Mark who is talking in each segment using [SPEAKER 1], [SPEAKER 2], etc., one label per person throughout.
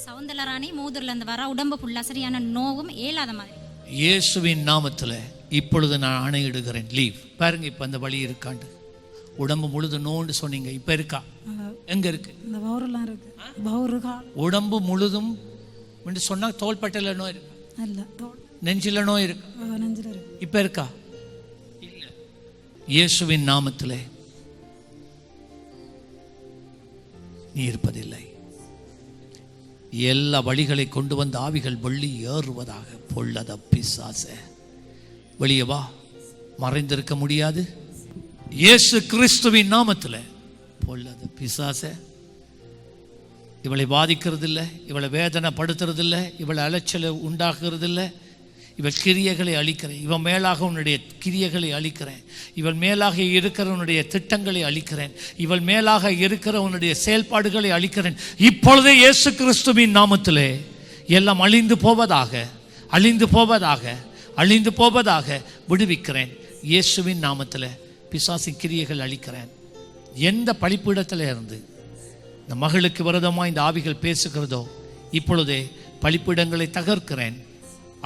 [SPEAKER 1] சவுந்தரராணி மூதுரில் இருந்து வர உடம்பு ஃபுல்லா சரியான நோவும் ஏலாத மாதிரி.
[SPEAKER 2] இயேசுவின் நாமத்தில் இப்பொழுது நான் ஆணையிடுகிறேன், லீவ். பாருங்க இப்போ அந்த வலி இருக்காண்டு, உடம்பு முழுது நோண்டு சொன்னீங்க, இப்போ இருக்கா? எங்க இருக்கு?
[SPEAKER 3] இந்த பவுரெல்லாம் இருக்கு. பவுரு
[SPEAKER 2] உடம்பு முழுதும் சொன்னா தோள்பட்டையில நோய் இருக்கு,
[SPEAKER 3] இல்ல
[SPEAKER 2] நெஞ்சில நோய் இருக்கு,
[SPEAKER 3] நெஞ்சில இருக்கு.
[SPEAKER 2] இப்போ இருக்கா? இல்ல. இயேசுவின் நாமத்தில் நீ இருப்பதில்லை. எல்லா வழிகளை கொண்டு வந்த ஆவிகள் வெள்ளி ஏறுவதாக. பொல்லத பிசாசே, வெளியே வா, மறைந்திருக்க முடியாது. இயேசு கிறிஸ்துவின் நாமத்தில் பொல்லத பிசாசே, இவளை பாதிக்கிறதில்லை, இவளை வேதனைப்படுத்துறதில்லை, இவளை அலைச்சலை உண்டாக்குறதில்லை. இவள் கிரியைகளை அழிக்கிறேன், இவன் மேலாக உன்னுடைய கிரியைகளை அழிக்கிறேன், இவள் மேலாக இருக்கிற உன்னுடைய திட்டங்களை அழிக்கிறேன், இவள் மேலாக இருக்கிற உன்னுடைய செயல்பாடுகளை அழிக்கிறேன். இப்பொழுதே இயேசு கிறிஸ்துவின் நாமத்திலே எல்லாம் அழிந்து போவதாக, அழிந்து போவதாக, அழிந்து போவதாக விடுவிக்கிறேன். இயேசுவின் நாமத்தில் பிசாசின் கிரியைகள் அழிக்கிறேன். எந்த பழிப்பிடத்தில் இருந்து இந்த மகளுக்கு விரோதமாக இந்த ஆவிகள் பேசுகிறதோ இப்பொழுதே பழிப்பிடங்களை தகர்க்கிறேன்,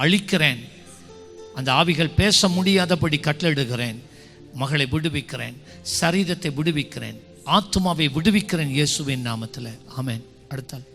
[SPEAKER 2] அழிக்கிறேன். அந்த ஆவிகள் பேச முடியாதபடி கட்டளையிடுகிறேன். மகளை விடுவிக்கிறேன், சரீரத்தை விடுவிக்கிறேன், ஆத்துமாவை விடுவிக்கிறேன் இயேசுவின் நாமத்தில். ஆமென். அடுத்தால்